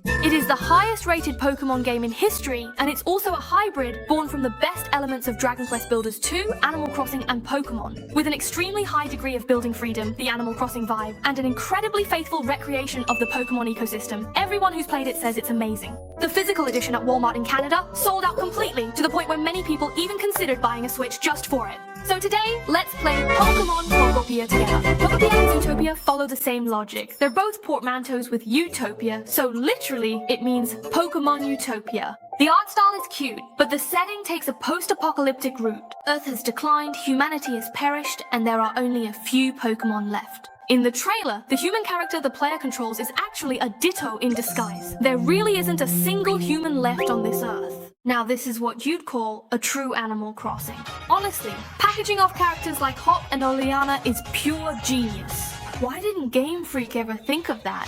It is the highest rated Pokemon game in history, and it's also a hybrid born from the best elements of Dragon Quest Builders 2, Animal Crossing, and Pokemon, with an extremely high degree of building freedom, the Animal Crossing vibe, and an incredibly faithful recreation of the Pokemon ecosystem. Everyone who's played it says it's amazing. The physical edition at Walmart in Canada sold out completely, to the point where many people even considered buying a Switch just for it. So today, let's play Pokémon Pokopia together. Pokopia and Zootopia follow the same logic. They're both portmanteaus with Utopia, so literally it means Pokemon Utopia. The art style is cute, but the setting takes a post-apocalyptic route. Earth has declined, humanity has perished, and there are only a few Pokemon left. In the trailer, the human character the player controls is actually a Ditto in disguise. There really isn't a single human left on this Earth. Now this is what you'd call a true Animal Crossing. Honestly, packaging off characters like Hop and Oleana is pure genius. Why didn't Game Freak ever think of that?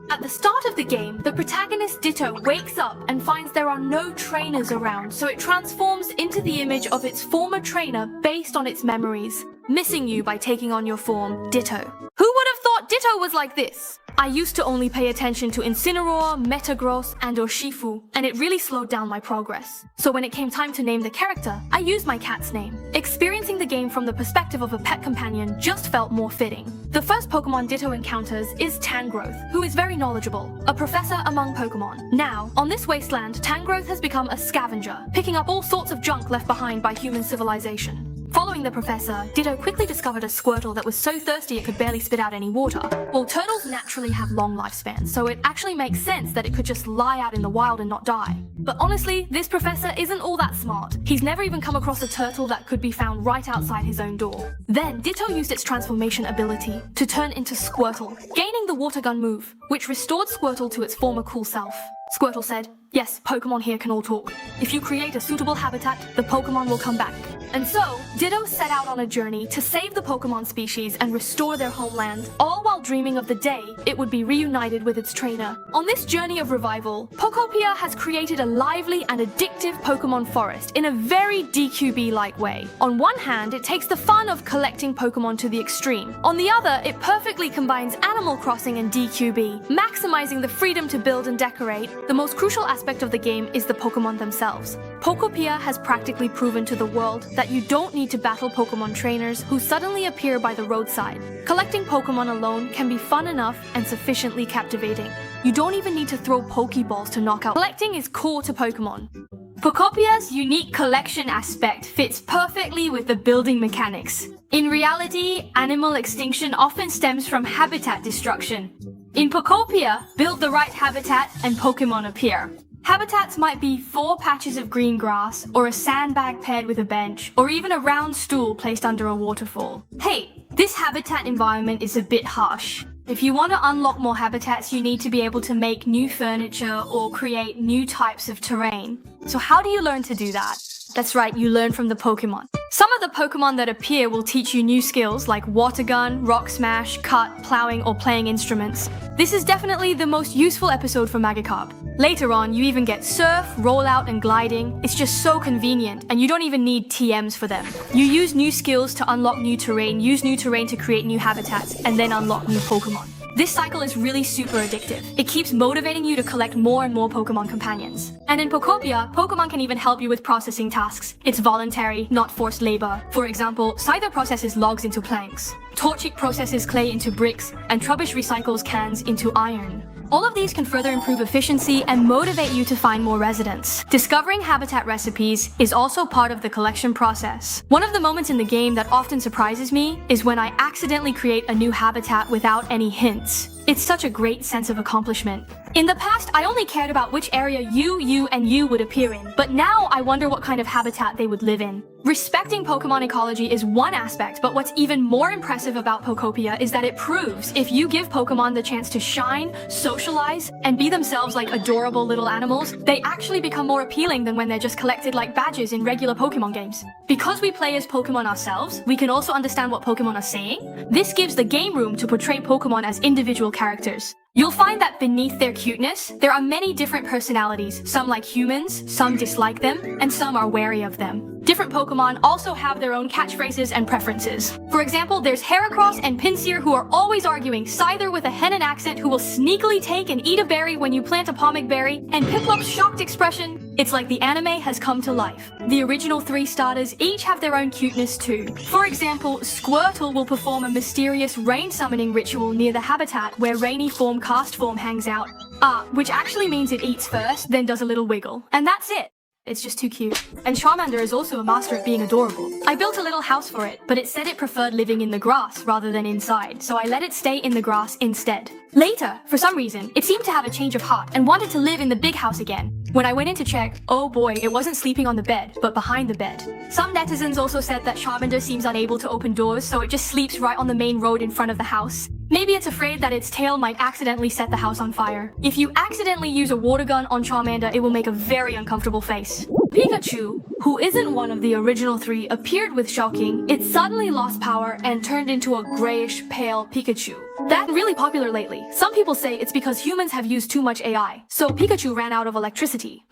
At the start of the game, the protagonist Ditto wakes up and finds there are no trainers around, so it transforms into the image of its former trainer based on its memories, missing you by taking on your form, Ditto. Who would have thought Ditto was like this? I used to only pay attention to Incineroar, Metagross, and Urshifu, and it really slowed down my progress. So when it came time to name the character, I used my cat's name. Experiencing the game from the perspective of a pet companion just felt more fitting. The first Pokemon Ditto encounters is Tangrowth, who is very knowledgeable, a professor among Pokemon. Now, on this wasteland, Tangrowth has become a scavenger, picking up all sorts of junk left behind by human civilization. Following the professor, Ditto quickly discovered a Squirtle that was so thirsty it could barely spit out any water. Well, turtles naturally have long lifespans, so it actually makes sense that it could just lie out in the wild and not die. But honestly, this professor isn't all that smart. He's never even come across a turtle that could be found right outside his own door. Then, Ditto used its transformation ability to turn into Squirtle, gaining the water gun move, which restored Squirtle to its former cool self. Squirtle said, "Yes, Pokemon here can all talk. If you create a suitable habitat, the Pokemon will come back." And so, Ditto set out on a journey to save the Pokemon species and restore their homeland, all while dreaming of the day it would be reunited with its trainer. On this journey of revival, Pokopia has created a lively and addictive Pokemon forest in a very DQB-like way. On one hand, it takes the fun of collecting Pokemon to the extreme. On the other, it perfectly combines Animal Crossing and DQB, maximizing the freedom to build and decorate. The most crucial aspect of the game is the Pokemon themselves. Pokopia has practically proven to the world that you don't need to battle Pokemon trainers who suddenly appear by the roadside. Collecting Pokemon alone can be fun enough and sufficiently captivating. You don't even need to throw Pokeballs to knock out. Collecting is core to Pokemon. Pokopia's unique collection aspect fits perfectly with the building mechanics. In reality, animal extinction often stems from habitat destruction. In Pokopia, build the right habitat and Pokemon appear. Habitats might be 4 patches of green grass, or a sandbag paired with a bench, or even a round stool placed under a waterfall. Hey, this habitat environment is a bit harsh. If you want to unlock more habitats, you need to be able to make new furniture or create new types of terrain. So how do you learn to do that? That's right, you learn from the Pokemon. Some of the Pokemon that appear will teach you new skills like Water Gun, Rock Smash, Cut, Plowing, or playing instruments. This is definitely the most useful episode for Magikarp. Later on, you even get Surf, Rollout, and Gliding. It's just so convenient, and you don't even need TMs for them. You use new skills to unlock new terrain, use new terrain to create new habitats, and then unlock new Pokemon. This cycle is really super addictive. It keeps motivating you to collect more and more Pokemon companions. And in Pokopia, Pokemon can even help you with processing tasks. It's voluntary, not forced labor. For example, Scyther processes logs into planks, Torchic processes clay into bricks, and Trubbish recycles cans into iron. All of these can further improve efficiency and motivate you to find more residents. Discovering habitat recipes is also part of the collection process. One of the moments in the game that often surprises me is when I accidentally create a new habitat without any hints. It's such a great sense of accomplishment. In the past, I only cared about which area you, and you would appear in, but now I wonder what kind of habitat they would live in. Respecting Pokemon ecology is one aspect, but what's even more impressive about Pokopia is that it proves if you give Pokemon the chance to shine, socialize, and be themselves like adorable little animals, they actually become more appealing than when they're just collected like badges in regular Pokemon games. Because we play as Pokemon ourselves, we can also understand what Pokemon are saying. This gives the game room to portray Pokemon as individual characters. You'll find that beneath their cuteness, there are many different personalities. Some like humans, some dislike them, and some are wary of them. Different Pokemon also have their own catchphrases and preferences. For example, there's Heracross and Pinsir who are always arguing, Scyther with a Henan accent who will sneakily take and eat a berry when you plant a Pomic berry, and Piplup's shocked expression. It's like the anime has come to life. The original 3 starters each have their own cuteness too. For example, Squirtle will perform a mysterious rain summoning ritual near the habitat where rainy form cast form hangs out. Which actually means it eats first, then does a little wiggle. And that's it. It's just too cute. And Charmander is also a master at being adorable. I built a little house for it, but it said it preferred living in the grass rather than inside, so I let it stay in the grass instead. Later, for some reason, it seemed to have a change of heart and wanted to live in the big house again. When I went in to check, oh boy, it wasn't sleeping on the bed, but behind the bed. Some netizens also said that Charmander seems unable to open doors, so it just sleeps right on the main road in front of the house. Maybe it's afraid that its tail might accidentally set the house on fire. If you accidentally use a water gun on Charmander, it will make a very uncomfortable face. Pikachu, who isn't one of the original 3, appeared with Shocking. It suddenly lost power and turned into a grayish pale Pikachu. That's really popular lately. Some people say it's because humans have used too much AI, so Pikachu ran out of electricity.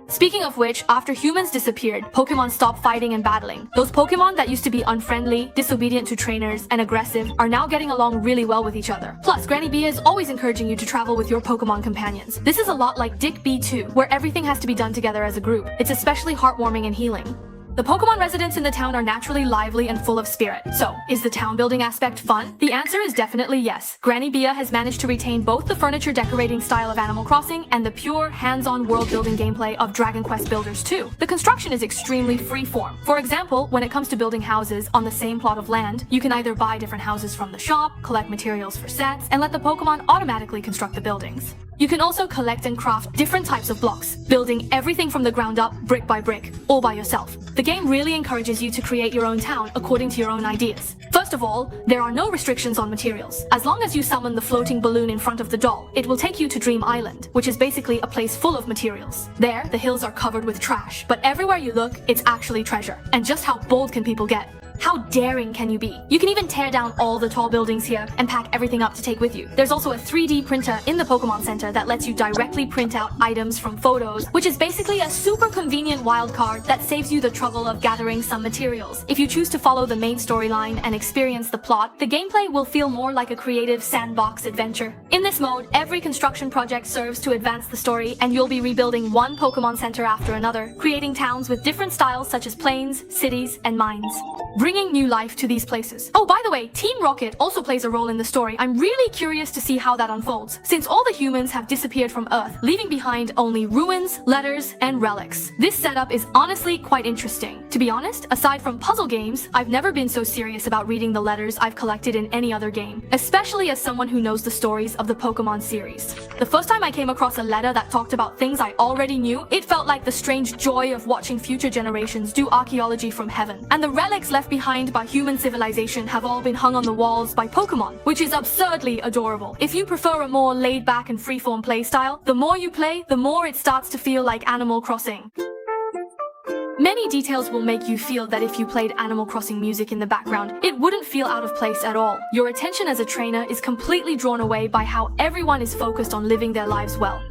Speaking of which, after humans disappeared, Pokemon stopped fighting and battling. Those Pokemon that used to be unfriendly, disobedient to trainers, and aggressive are now getting along really well with each other. Plus, Granny Bia is always encouraging you to travel with your Pokemon companions. This is a lot like Dick B2, where everything has to be done together as a group. It's especially heartwarming and healing. The Pokemon residents in the town are naturally lively and full of spirit. So, is the town building aspect fun? The answer is definitely yes. Granny Bia has managed to retain both the furniture decorating style of Animal Crossing and the pure, hands-on world-building gameplay of Dragon Quest Builders 2. The construction is extremely free-form. For example, when it comes to building houses on the same plot of land, you can either buy different houses from the shop, collect materials for sets, and let the Pokemon automatically construct the buildings. You can also collect and craft different types of blocks, building everything from the ground up, brick by brick, all by yourself. The game really encourages you to create your own town according to your own ideas. First of all, there are no restrictions on materials. As long as you summon the floating balloon in front of the doll, it will take you to Dream Island, which is basically a place full of materials. There, the hills are covered with trash, but everywhere you look, it's actually treasure. And just how bold can people get? How daring can you be? You can even tear down all the tall buildings here and pack everything up to take with you. There's also a 3D printer in the Pokemon Center that lets you directly print out items from photos, which is basically a super convenient wildcard that saves you the trouble of gathering some materials. If you choose to follow the main storyline and experience the plot, the gameplay will feel more like a creative sandbox adventure. In this mode, every construction project serves to advance the story, and you'll be rebuilding one Pokemon Center after another, creating towns with different styles such as plains, cities, and mines. Bringing new life to these places. Oh, by the way, Team Rocket also plays a role in the story. I'm really curious to see how that unfolds, since all the humans have disappeared from Earth, leaving behind only ruins, letters, and relics. This setup is honestly quite interesting. To be honest, aside from puzzle games, I've never been so serious about reading the letters I've collected in any other game, especially as someone who knows the stories of the Pokemon series. The first time I came across a letter that talked about things I already knew, it felt like the strange joy of watching future generations do archaeology from heaven. And the relics left behind by human civilization have all been hung on the walls by Pokemon, which is absurdly adorable. If you prefer a more laid-back and freeform playstyle, the more you play, the more it starts to feel like Animal Crossing. Many details will make you feel that if you played Animal Crossing music in the background, it wouldn't feel out of place at all. Your attention as a trainer is completely drawn away by how everyone is focused on living their lives well.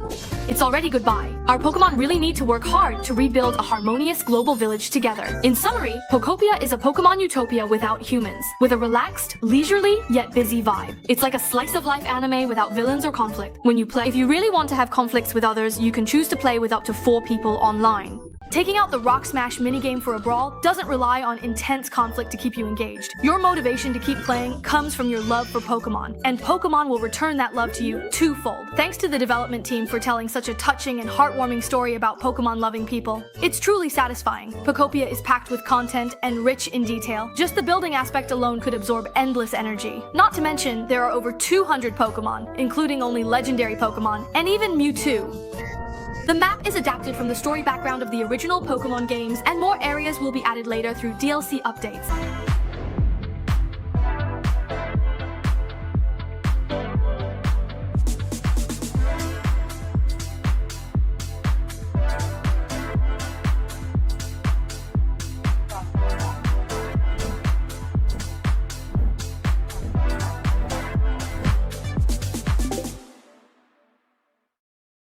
It's already goodbye. Our Pokemon really need to work hard to rebuild a harmonious global village together. In summary, Pokopia is a Pokemon utopia without humans, with a relaxed, leisurely, yet busy vibe. It's like a slice-of-life anime without villains or conflict. When you play, if you really want to have conflicts with others, you can choose to play with up to 4 people online. Taking out the Rock Smash minigame for a brawl doesn't rely on intense conflict to keep you engaged. Your motivation to keep playing comes from your love for Pokemon, and Pokemon will return that love to you twofold. Thanks to the development team for telling such a touching and heartwarming story about Pokemon-loving people. It's truly satisfying. Pokopia is packed with content and rich in detail. Just the building aspect alone could absorb endless energy. Not to mention, there are over 200 Pokemon, including only legendary Pokemon, and even Mewtwo. The map is adapted from the story background of the original Pokemon games, and more areas will be added later through DLC updates.